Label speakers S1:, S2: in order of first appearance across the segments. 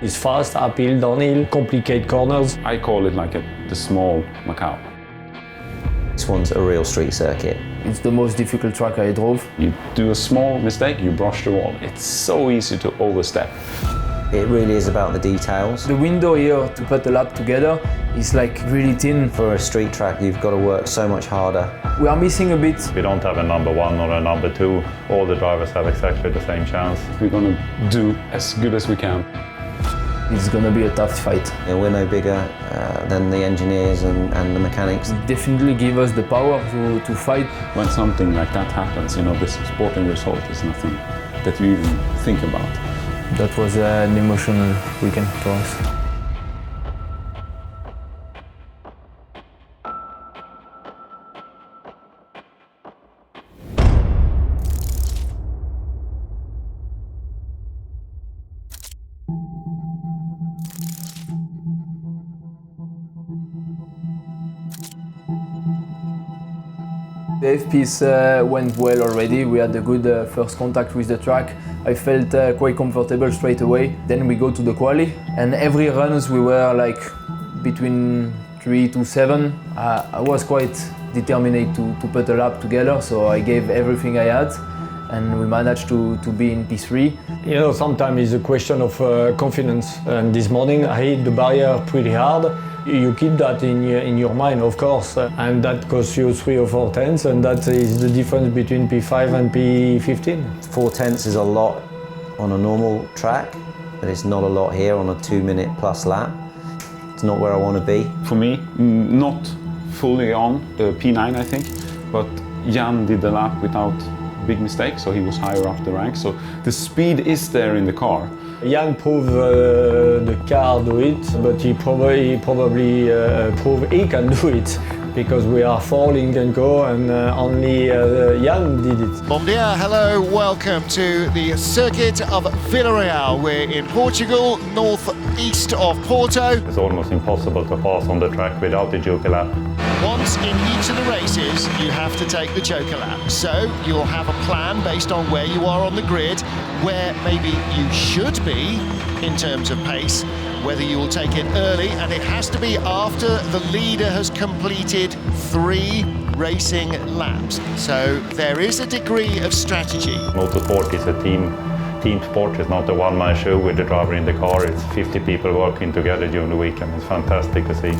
S1: It's fast, uphill, downhill, complicated corners.
S2: I call it like the small Macau.
S3: This one's a real street circuit.
S4: It's the most difficult track I drove.
S2: You do a small mistake, you brush the wall. It's so easy to overstep.
S3: It really is about the details.
S4: The window here to put the lap together is like really thin.
S3: For a street track, you've got to work so much harder.
S4: We are missing a bit.
S5: We don't have a number one or a number two. All the drivers have exactly the same chance.
S2: We're going to do as good as we can.
S4: It's going to be a tough fight.
S3: You know, we're no bigger than the engineers and the mechanics.
S4: It definitely give us the power to fight.
S2: When something like that happens, this sporting result is nothing that you even think about.
S4: That was an emotional weekend for us. The FPs went well already. We had a good first contact with the track. I felt quite comfortable straight away. Then we go to the quali, and every runs we were like between 3 to 7. I was quite determined to put a lap together, so I gave everything I had, and we managed to be in P3.
S1: Sometimes it's a question of confidence. And this morning I hit the barrier pretty hard. You keep that in your mind, of course, and that costs you 3 or 4 tenths, and that is the difference between P5 and P15.
S3: 4 tenths is a lot on a normal track, but it's not a lot here on a 2-minute plus lap. It's not where I want to be.
S2: For me, not fully on the P9, I think, but Jan did the lap without big mistakes, so he was higher up the rank. So the speed is there in the car.
S1: Jan proved the car do it, but he probably proved he can do it, because we are 4 Lynk Co, and only Jan did it.
S6: Bom dia, hello, welcome to the circuit of Vila Real. We're in Portugal, northeast of Porto.
S5: It's almost impossible to pass on the track without the joker lap.
S6: Once in each of the races, you have to take the joker lap. So you'll have a plan based on where you are on the grid, where maybe you should be in terms of pace, whether you will take it early, and it has to be after the leader has completed 3 racing laps. So there is a degree of strategy.
S5: Motorsport is a team sport. It's not a one-man show with the driver in the car. It's 50 people working together during the weekend. It's fantastic to see.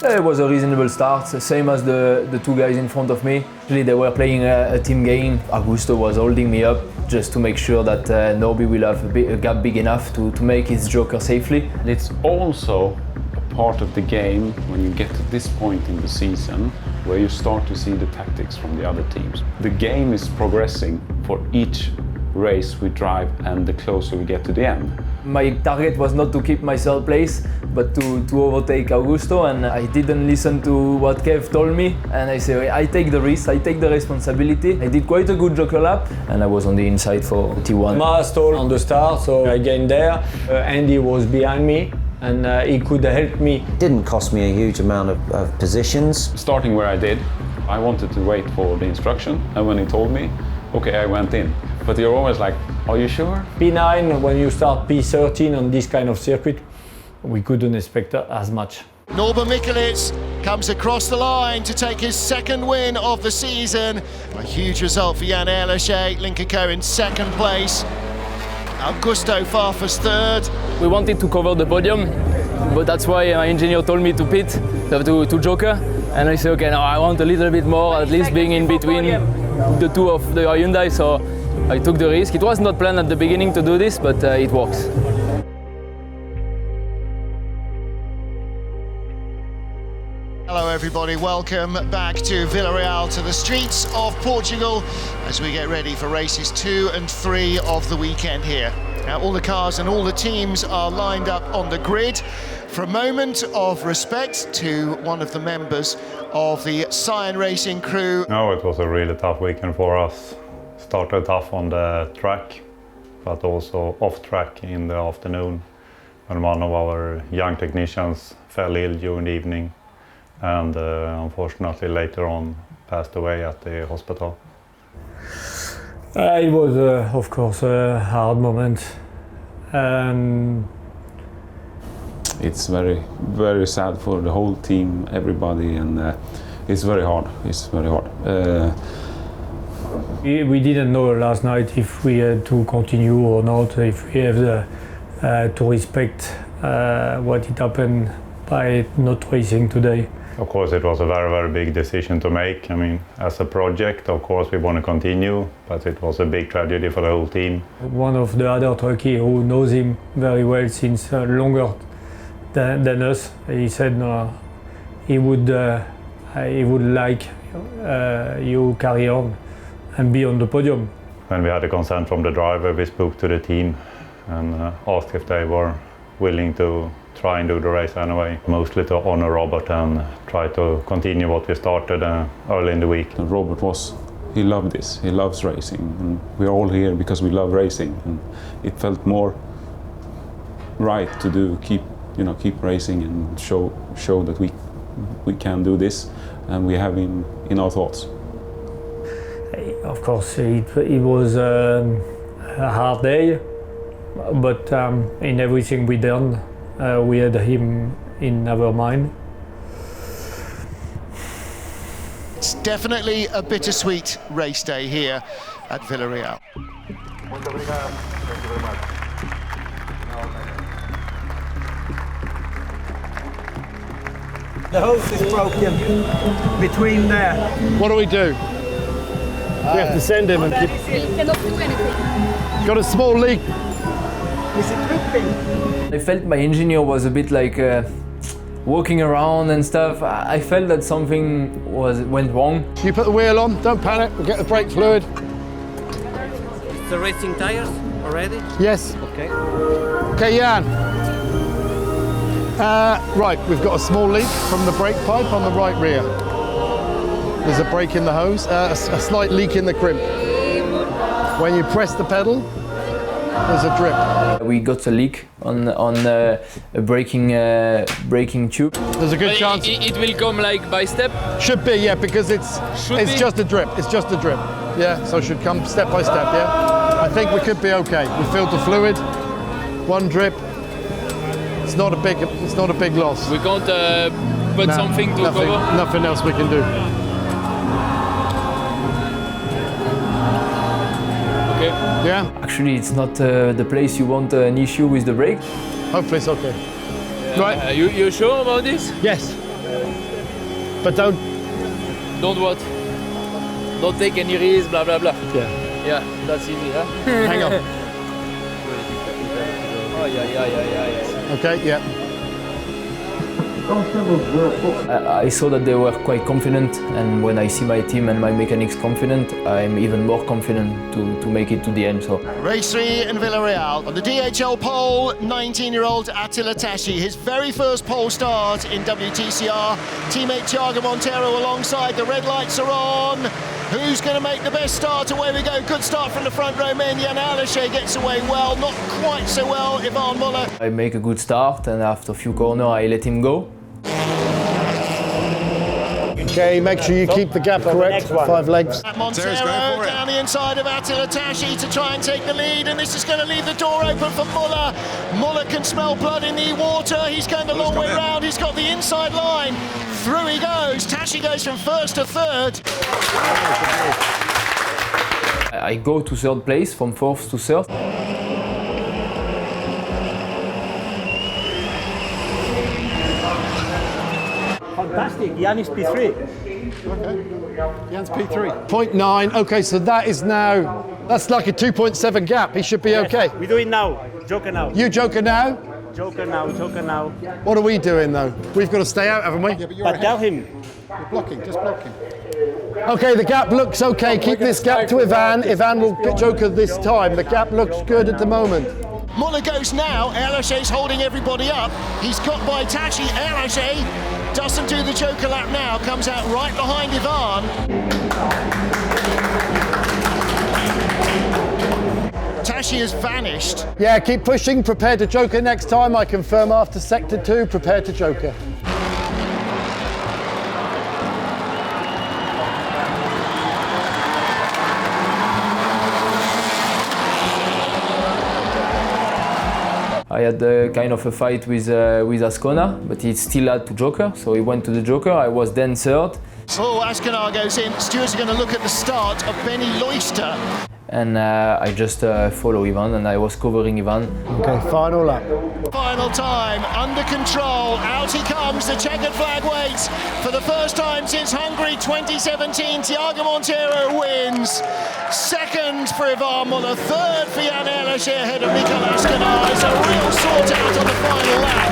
S4: It was a reasonable start, same as the 2 guys in front of me. Actually, they were playing a team game. Augusto was holding me up just to make sure that Norby will have a gap big enough to make his joker safely.
S2: It's also a part of the game when you get to this point in the season where you start to see the tactics from the other teams. The game is progressing for each race we drive, and the closer we get to the end.
S4: My target was not to keep my third place, but to overtake Augusto, and I didn't listen to what Kev told me, and I say, I take the risk, I take the responsibility. I did quite a good joker lap, and I was on the inside for T1.
S1: Ma stalled on the start, so I gained there. Andy was behind me, and he could help me.
S3: It didn't cost me a huge amount of positions.
S2: Starting where I did, I wanted to wait for the instruction, and when he told me, okay, I went in. But you're always like, are you sure?
S1: P9, when you start P13 on this kind of circuit, we couldn't expect as much.
S6: Norba Mikulits comes across the line to take his 2nd win of the season. A huge result for Jan Ehrlichie, Lynk Co in 2nd place. Augusto Farfus 3rd.
S7: We wanted to cover the podium, but that's why my engineer told me to pit, to joker. And I said, okay, now I want a little bit more, at least being in between the 2 of the Hyundai, so I took the risk. It was not planned at the beginning to do this, but it works.
S6: Hello everybody, welcome back to Vila Real, to the streets of Portugal, as we get ready for races 2 and 3 of the weekend here. Now all the cars and all the teams are lined up on the grid. For a moment of respect to one of the members of the Cyan Racing crew.
S5: No, it was a really tough weekend for us. Started tough on the track, but also off track in the afternoon, when one of our young technicians fell ill during the evening, and unfortunately later on passed away at the hospital.
S1: It was, of course, a hard moment.
S2: It's very, very sad for the whole team, everybody, and it's very hard. It's very hard.
S1: We didn't know last night if we had to continue or not, if we have to respect what it happened by not racing today.
S5: Of course, it was a very, very big decision to make. I mean, as a project, of course, we want to continue, but it was a big tragedy for the whole team.
S1: One of the other truckies who knows him very well since longer than us, he said no, he would like you carry on and be on the podium.
S5: When we had the consent from the driver, we spoke to the team and asked if they were willing to try and do the race anyway, mostly to honor Robert and try to continue what we started early in the week.
S2: And Robert he loved this, he loves racing, and we're all here because we love racing, and it felt more right to keep racing and show that we can do this, and we have him in our thoughts.
S1: Of course, it was a hard day, but in everything we done, we had him in our mind.
S6: It's definitely a bittersweet race day here at Vila Real.
S8: The hose is broken between there.
S9: What do we do? We have to send him and keep...
S10: He cannot do anything.
S9: Got a small leak.
S8: Is it dripping?
S4: I felt my engineer was a bit like walking around and stuff. I felt that something went wrong.
S9: You put the wheel on, don't panic, we'll get the brake fluid.
S8: The racing tires already?
S9: Yes.
S8: Okay.
S9: Okay, Jan. Right, we've got a small leak from the brake pipe on the right rear. There's a break in the hose, a slight leak in the crimp. When you press the pedal, there's a drip.
S4: We got a leak on a braking tube.
S9: There's a good chance.
S7: It will come like by step?
S9: Should be, yeah, because it's just a drip. It's just a drip. Yeah, so it should come step by step, yeah. I think we could be okay. We filled the fluid, one drip. It's not a big loss.
S7: We can't put something to cover?
S9: Nothing else we can do.
S7: Okay.
S9: Yeah?
S4: Actually, it's not the place you want an issue with the brake.
S9: Hopefully it's okay. Right.
S7: You sure about this?
S9: Yes. But don't
S7: what? Don't take any risks, blah blah blah.
S9: Yeah.
S7: Yeah, that's easy, huh?
S9: Hang on.
S7: Oh, yeah.
S9: Okay, yeah.
S4: I saw that they were quite confident, and when I see my team and my mechanics confident, I'm even more confident to make it to the end. So.
S6: Race 3 in Vila Real. On the DHL pole, 19-year-old Attila Tashi. His very first pole start in WTCR. Teammate Thiago Monteiro alongside. The red lights are on. Who's going to make the best start? Away we go. Good start from the front row men. Jan Alisher gets away well. Not quite so well, Ivan Muller.
S4: I make a good start, and after a few corners, I let him go.
S9: Okay, make sure you keep the gap correct. 5 lengths.
S6: Monteiro down the inside of Attila Tashi to try and take the lead, and this is going to leave the door open for Muller. Muller can smell blood in the water. He's going the long way round. He's got the inside line. Through he goes. Tashi goes from first to third.
S4: I go to third place, from fourth to third.
S8: Fantastic, Jan is P3.
S9: Okay. Jan's P3. 0.9, okay, so that is now, that's like a 2.7 gap. He should be okay.
S8: We do it now. Joker now.
S9: You joker now?
S8: Joker now, Joker now.
S9: What are we doing though? We've got to stay out, haven't we?
S11: Yeah, but you're
S8: But
S11: ahead.
S8: tell him.
S11: You're blocking, just blocking.
S9: Okay, the gap looks okay. Keep this gap to Ivan. Ivan will joker this time. The gap looks good at the moment.
S6: Muller goes now. Alisher's holding everybody up. He's got by Tashi. Alisher doesn't do the joker lap now. Comes out right behind Ivan. Tashi has vanished.
S9: Yeah, keep pushing. Prepare to joker next time. I confirm after sector 2. Prepare to joker.
S4: I had kind of a fight with Ascona, but he still had to joker, so he went to the joker. I was then third.
S6: Oh, Ascona goes in. Stewards are going to look at the start of Benny Loister.
S4: And I just follow Ivan, and I was covering Ivan.
S11: Okay, final lap.
S6: Final time, under control, out he comes, the checkered flag waits. For the first time since Hungary 2017, Thiago Monteiro wins. Second for Ivan Muller, third for Jan Elish ahead of Mikel Ascona. It's a real sort out on the final lap.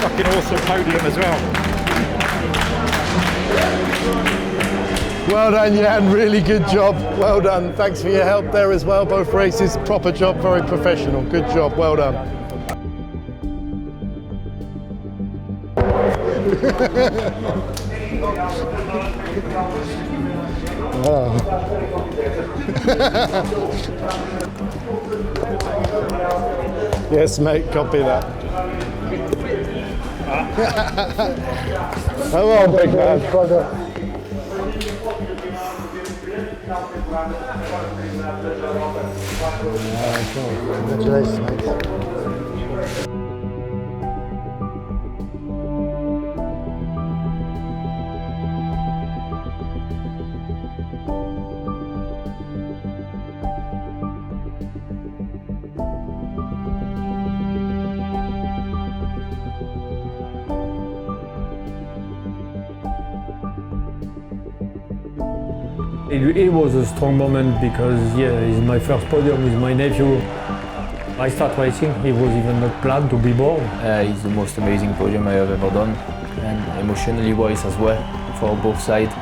S11: Fucking awesome podium as well.
S9: Well done, Jan, really good job. Well done. Thanks for your help there as well. Both races, proper job, very professional. Good job, well done.
S11: Oh. Yes, mate, copy that. Come on, big man. Congratulations, mate.
S1: It was a strong moment because, yeah, it's my first podium with my nephew. I started racing, it was even not planned to be born.
S4: It's the most amazing podium I have ever done, and emotionally wise as well, for both sides,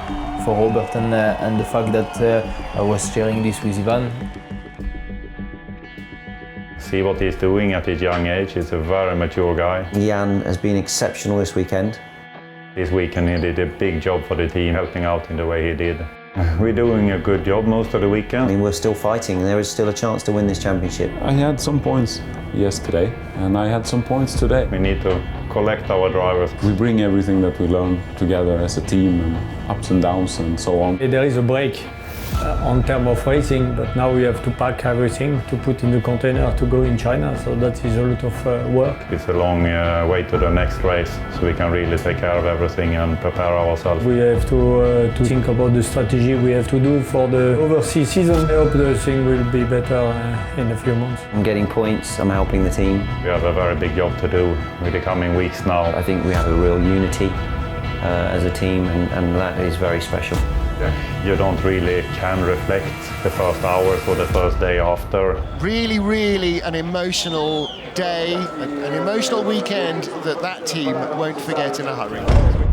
S4: for Robert and the fact that I was sharing this with Ivan.
S5: See what he's doing at his young age. He's a very mature guy.
S3: Jan has been exceptional this weekend.
S5: This weekend he did a big job for the team, helping out in the way he did. We're doing a good job most of the weekend.
S3: I mean, we're still fighting, and there is still a chance to win this championship.
S2: I had some points yesterday, and I had some points today.
S5: We need to collect our drivers.
S2: We bring everything that we learn together as a team, and ups and downs and so on.
S1: There is a break on terms of racing, but now we have to pack everything to put in the container to go in China, so that is a lot of work.
S5: It's a long way to the next race, so we can really take care of everything and prepare ourselves.
S1: We have to think about the strategy we have to do for the overseas season. I hope the thing will be better in a few months.
S3: I'm getting points, I'm helping the team.
S5: We have a very big job to do with the coming weeks now.
S3: I think we have a real unity as a team, and that is very special.
S5: You don't really can reflect the first hours or the first day after.
S6: Really, really an emotional day, an emotional weekend that team won't forget in a hurry.